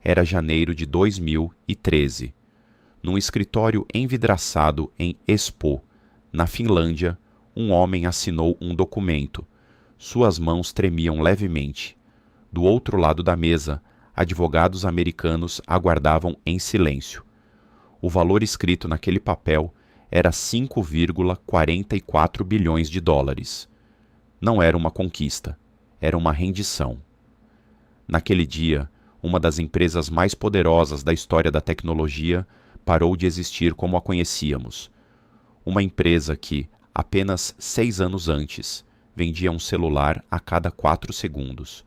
Era janeiro de 2013. Num escritório envidraçado em Espoo, na Finlândia, um homem assinou um documento. Suas mãos tremiam levemente. Do outro lado da mesa, advogados americanos aguardavam em silêncio. O valor escrito naquele papel era 5,44 bilhões de dólares. Não era uma conquista, era uma rendição. Naquele dia, uma das empresas mais poderosas da história da tecnologia parou de existir como a conhecíamos. Uma empresa que, apenas 6 anos antes, vendia um celular a cada 4 segundos.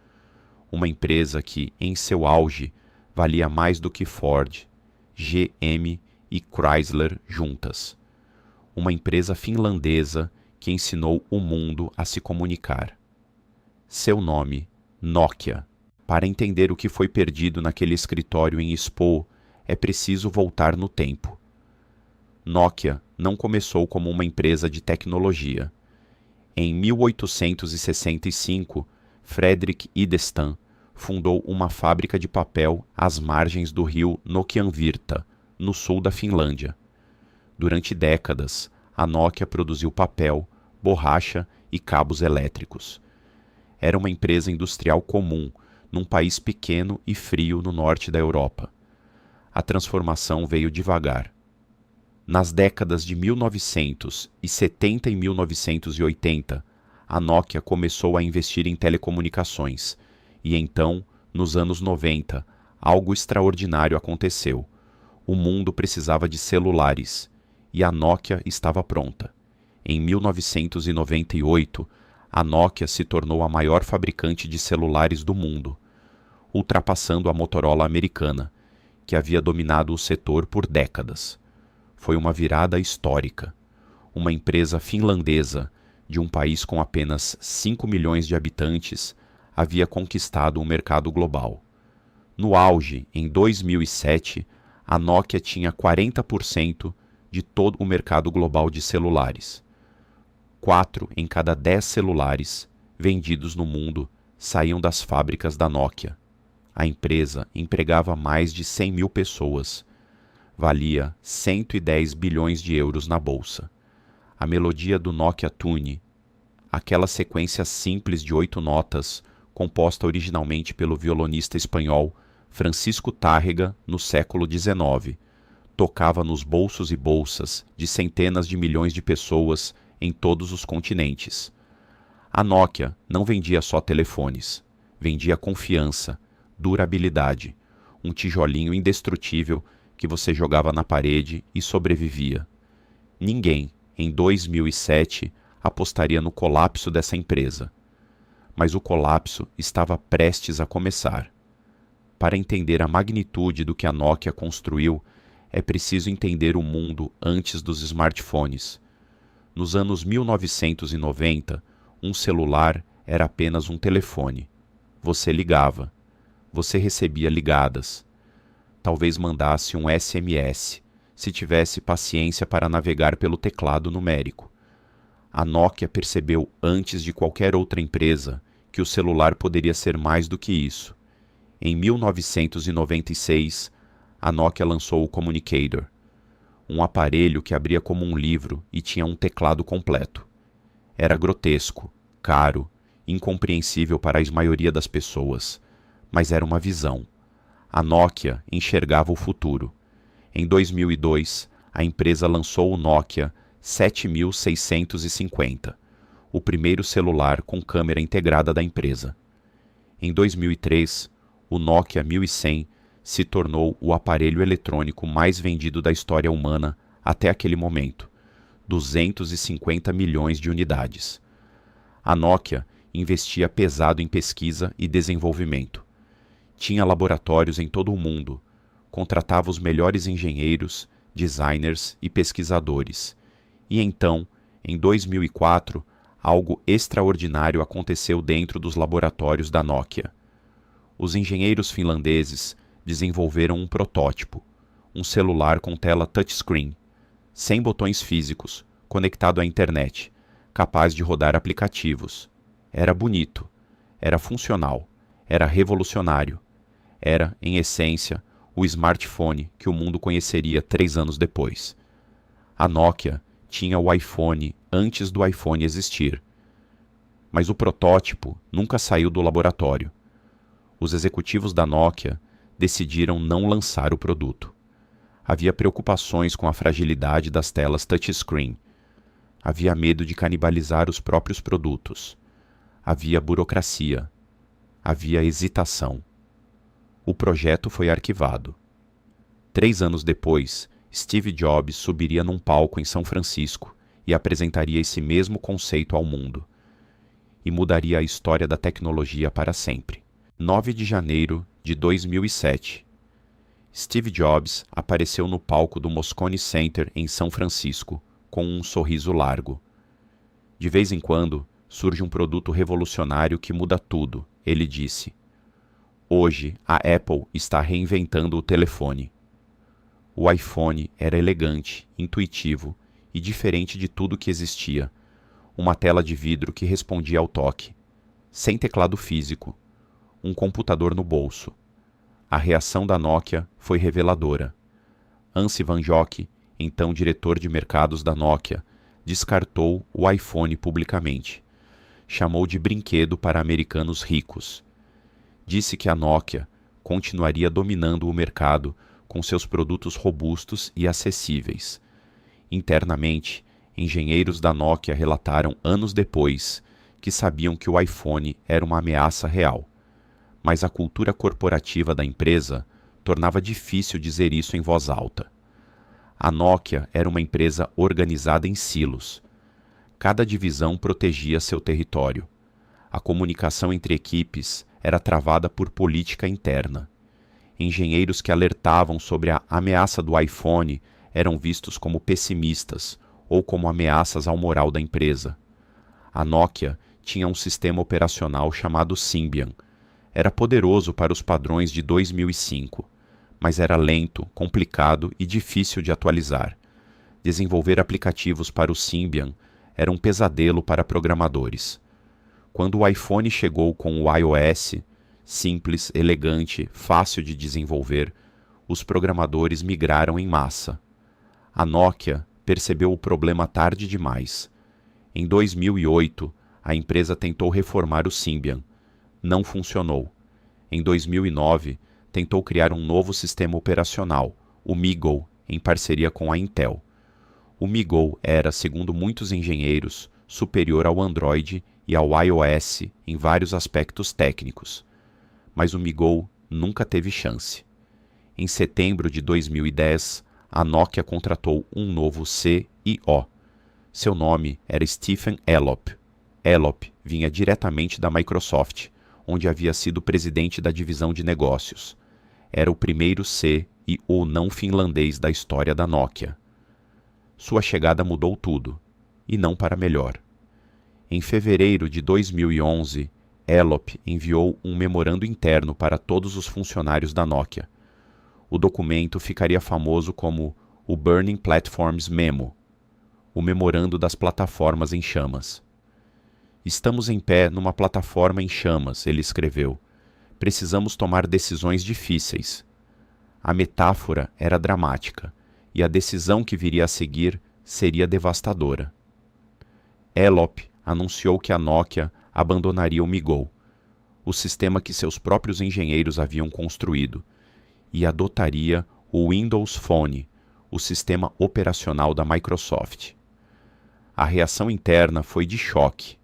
Uma empresa que, em seu auge, valia mais do que Ford, GM e Chrysler juntas. Uma empresa finlandesa que ensinou o mundo a se comunicar. Seu nome, Nokia. Para entender o que foi perdido naquele escritório em Espoo, é preciso voltar no tempo. Nokia não começou como uma empresa de tecnologia. Em 1865, Fredrik Idestam fundou uma fábrica de papel às margens do rio Nokianvirta, no sul da Finlândia. Durante décadas, a Nokia produziu papel, borracha e cabos elétricos. Era uma empresa industrial comum, num país pequeno e frio no norte da Europa. A transformação veio devagar. Nas décadas de 1970 e 1980, a Nokia começou a investir em telecomunicações, e então, nos anos 90, algo extraordinário aconteceu. O mundo precisava de celulares, e a Nokia estava pronta. Em 1998, a Nokia se tornou a maior fabricante de celulares do mundo, ultrapassando a Motorola americana, que havia dominado o setor por décadas. Foi uma virada histórica. Uma empresa finlandesa, de um país com apenas 5 milhões de habitantes, havia conquistado o mercado global. No auge, em 2007, a Nokia tinha 40% de todo o mercado global de celulares. 4 em cada 10 celulares vendidos no mundo saíam das fábricas da Nokia. A empresa empregava mais de 100 mil pessoas. Valia 110 bilhões de euros na bolsa. A melodia do Nokia Tune, aquela sequência simples de 8 notas, composta originalmente pelo violonista espanhol Francisco Tárrega no século XIX, tocava nos bolsos e bolsas de centenas de milhões de pessoas em todos os continentes. A Nokia não vendia só telefones, vendia confiança, durabilidade, um tijolinho indestrutível que você jogava na parede e sobrevivia. Ninguém, em 2007, apostaria no colapso dessa empresa. Mas o colapso estava prestes a começar. Para entender a magnitude do que a Nokia construiu, é preciso entender o mundo antes dos smartphones. Nos anos 1990, um celular era apenas um telefone. Você ligava. Você recebia ligadas. Talvez mandasse um SMS, se tivesse paciência para navegar pelo teclado numérico. A Nokia percebeu antes de qualquer outra empresa que o celular poderia ser mais do que isso. Em 1996, a Nokia lançou o Communicator, um aparelho que abria como um livro e tinha um teclado completo. Era grotesco, caro, incompreensível para a maioria das pessoas, mas era uma visão. A Nokia enxergava o futuro. Em 2002, a empresa lançou o Nokia 7650, o primeiro celular com câmera integrada da empresa. Em 2003, o Nokia 1100 se tornou o aparelho eletrônico mais vendido da história humana até aquele momento, 250 milhões de unidades. A Nokia investia pesado em pesquisa e desenvolvimento. Tinha laboratórios em todo o mundo, contratava os melhores engenheiros, designers e pesquisadores. E então, em 2004, algo extraordinário aconteceu dentro dos laboratórios da Nokia. Os engenheiros finlandeses desenvolveram um protótipo, um celular com tela touchscreen, sem botões físicos, conectado à internet, capaz de rodar aplicativos. Era bonito, era funcional, era revolucionário. Era, em essência, o smartphone que o mundo conheceria 3 anos depois. A Nokia tinha o iPhone antes do iPhone existir. Mas o protótipo nunca saiu do laboratório. Os executivos da Nokia decidiram não lançar o produto. Havia preocupações com a fragilidade das telas touchscreen. Havia medo de canibalizar os próprios produtos. Havia burocracia. Havia hesitação. O projeto foi arquivado. 3 anos depois, Steve Jobs subiria num palco em São Francisco e apresentaria esse mesmo conceito ao mundo. E mudaria a história da tecnologia para sempre. 9 de janeiro de 2007. Steve Jobs apareceu no palco do Moscone Center em São Francisco, com um sorriso largo. De vez em quando, surge um produto revolucionário que muda tudo, ele disse. Hoje, a Apple está reinventando o telefone. O iPhone era elegante, intuitivo e diferente de tudo que existia. Uma tela de vidro que respondia ao toque, sem teclado físico, um computador no bolso. A reação da Nokia foi reveladora. Ansi Van Jock, então diretor de mercados da Nokia, descartou o iPhone publicamente. Chamou de brinquedo para americanos ricos. Disse que a Nokia continuaria dominando o mercado com seus produtos robustos e acessíveis. Internamente, engenheiros da Nokia relataram anos depois que sabiam que o iPhone era uma ameaça real. Mas a cultura corporativa da empresa tornava difícil dizer isso em voz alta. A Nokia era uma empresa organizada em silos. Cada divisão protegia seu território. A comunicação entre equipes era travada por política interna. Engenheiros que alertavam sobre a ameaça do iPhone eram vistos como pessimistas ou como ameaças ao moral da empresa. A Nokia tinha um sistema operacional chamado Symbian. Era poderoso para os padrões de 2005, mas era lento, complicado e difícil de atualizar. Desenvolver aplicativos para o Symbian era um pesadelo para programadores. Quando o iPhone chegou com o iOS, simples, elegante, fácil de desenvolver, os programadores migraram em massa. A Nokia percebeu o problema tarde demais. Em 2008, a empresa tentou reformar o Symbian. Não funcionou. Em 2009, tentou criar um novo sistema operacional, o MeeGo, em parceria com a Intel. O MeeGo era, segundo muitos engenheiros, superior ao Android e ao iOS em vários aspectos técnicos. Mas o MeeGo nunca teve chance. Em setembro de 2010, a Nokia contratou um novo CEO. Seu nome era Stephen Elop. Elop vinha diretamente da Microsoft, onde havia sido presidente da divisão de negócios. Era o primeiro CEO não finlandês da história da Nokia. Sua chegada mudou tudo, e não para melhor. Em fevereiro de 2011, Elop enviou um memorando interno para todos os funcionários da Nokia. O documento ficaria famoso como o Burning Platforms Memo, o memorando das plataformas em chamas. Estamos em pé numa plataforma em chamas, ele escreveu. Precisamos tomar decisões difíceis. A metáfora era dramática, e a decisão que viria a seguir seria devastadora. Elop anunciou que a Nokia abandonaria o MeeGo, o sistema que seus próprios engenheiros haviam construído, e adotaria o Windows Phone, o sistema operacional da Microsoft. A reação interna foi de choque.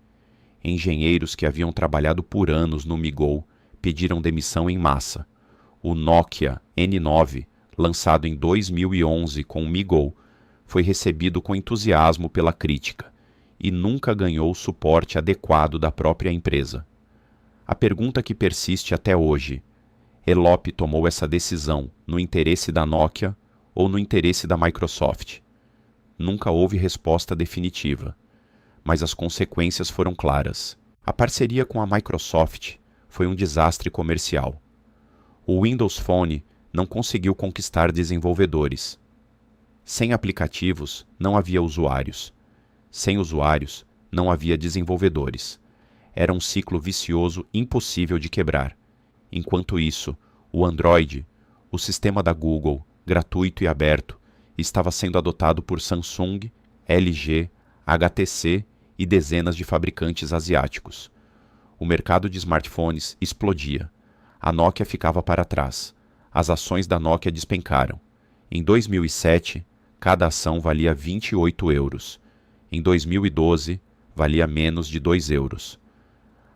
Engenheiros que haviam trabalhado por anos no MeeGo pediram demissão em massa. O Nokia N9, lançado em 2011 com o MeeGo, foi recebido com entusiasmo pela crítica e nunca ganhou o suporte adequado da própria empresa. A pergunta que persiste até hoje: Elop tomou essa decisão no interesse da Nokia ou no interesse da Microsoft? Nunca houve resposta definitiva, mas as consequências foram claras. A parceria com a Microsoft foi um desastre comercial. O Windows Phone não conseguiu conquistar desenvolvedores. Sem aplicativos, não havia usuários. Sem usuários, não havia desenvolvedores. Era um ciclo vicioso impossível de quebrar. Enquanto isso, O Android, o sistema da Google, gratuito e aberto, estava sendo adotado por Samsung, LG, HTC e dezenas de fabricantes asiáticos. O mercado de smartphones explodia. A Nokia ficava para trás. As ações da Nokia despencaram. Em 2007, cada ação valia 28 euros. Em 2012, valia menos de 2 euros.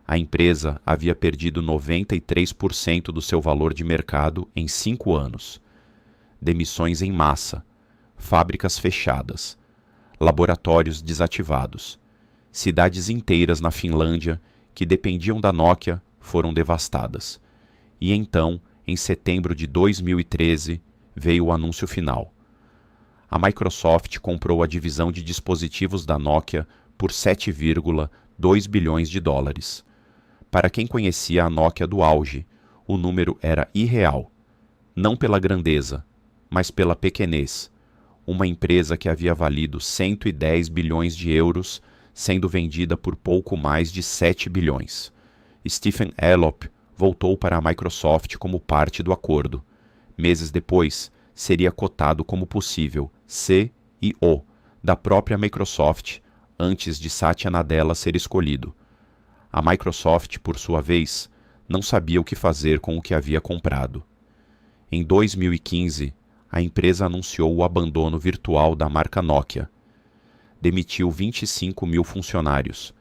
A empresa havia perdido 93% do seu valor de mercado em 5 anos. Demissões em massa, fábricas fechadas, laboratórios desativados. Cidades inteiras na Finlândia que dependiam da Nokia foram devastadas. E então, em setembro de 2013, veio o anúncio final. A Microsoft comprou a divisão de dispositivos da Nokia por 7,2 bilhões de dólares. Para quem conhecia a Nokia do auge, o número era irreal, não pela grandeza, mas pela pequenez. Uma empresa que havia valido 110 bilhões de euros, sendo vendida por pouco mais de 7 bilhões. Stephen Elop voltou para a Microsoft como parte do acordo. Meses depois, seria cotado como possível CEO da própria Microsoft, antes de Satya Nadella ser escolhido. A Microsoft, por sua vez, não sabia o que fazer com o que havia comprado. Em 2015, a empresa anunciou o abandono virtual da marca Nokia. Demitiu 25 mil funcionários,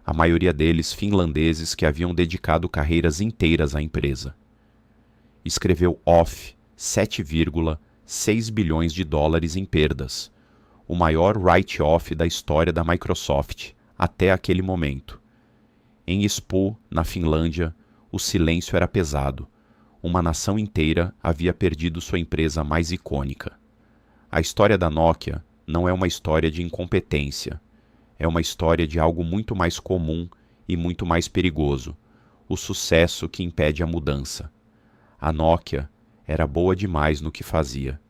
a maioria deles finlandeses que haviam dedicado carreiras inteiras à empresa. Escreveu off 7,6 bilhões de dólares em perdas, o maior write-off da história da Microsoft até aquele momento. Em Espoo, na Finlândia, o silêncio era pesado. Uma nação inteira havia perdido sua empresa mais icônica. A história da Nokia não é uma história de incompetência. É uma história de algo muito mais comum e muito mais perigoso, o sucesso que impede a mudança. A Nokia era boa demais no que fazia.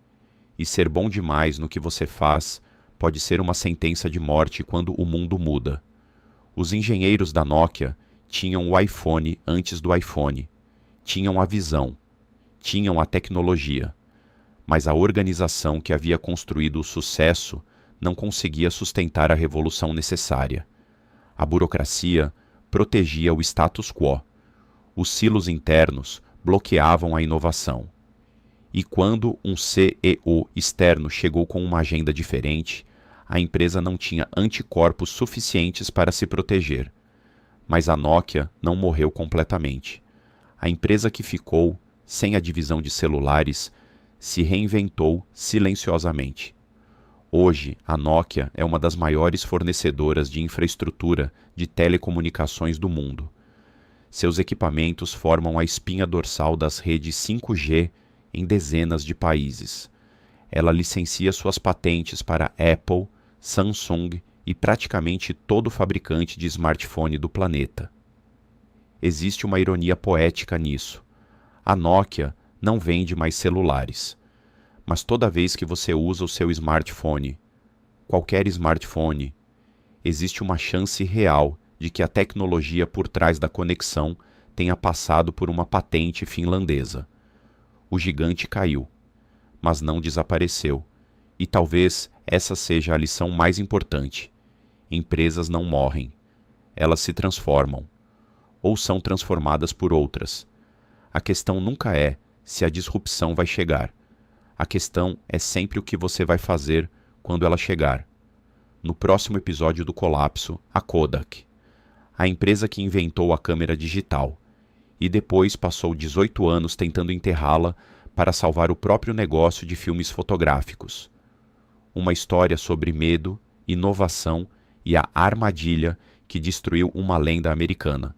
E ser bom demais no que você faz pode ser uma sentença de morte quando o mundo muda. Os engenheiros da Nokia tinham o iPhone antes do iPhone, tinham a visão, tinham a tecnologia, mas a organização que havia construído o sucesso não conseguia sustentar a revolução necessária. A burocracia protegia o status quo. Os silos internos bloqueavam a inovação. E quando um CEO externo chegou com uma agenda diferente, a empresa não tinha anticorpos suficientes para se proteger. Mas a Nokia não morreu completamente. A empresa que ficou, sem a divisão de celulares, se reinventou silenciosamente. Hoje, a Nokia é uma das maiores fornecedoras de infraestrutura de telecomunicações do mundo. Seus equipamentos formam a espinha dorsal das redes 5G em dezenas de países. Ela licencia suas patentes para Apple, Samsung e praticamente todo fabricante de smartphone do planeta. Existe uma ironia poética nisso. A Nokia não vende mais celulares. Mas toda vez que você usa o seu smartphone, qualquer smartphone, existe uma chance real de que a tecnologia por trás da conexão tenha passado por uma patente finlandesa. O gigante caiu, mas não desapareceu. E talvez essa seja a lição mais importante. Empresas não morrem. Elas se transformam. Ou são transformadas por outras. A questão nunca é se a disrupção vai chegar. A questão é sempre o que você vai fazer quando ela chegar. No próximo episódio do Colapso, a Kodak, a empresa que inventou a câmera digital, e depois passou 18 anos tentando enterrá-la para salvar o próprio negócio de filmes fotográficos. Uma história sobre medo, inovação e a armadilha que destruiu uma lenda americana.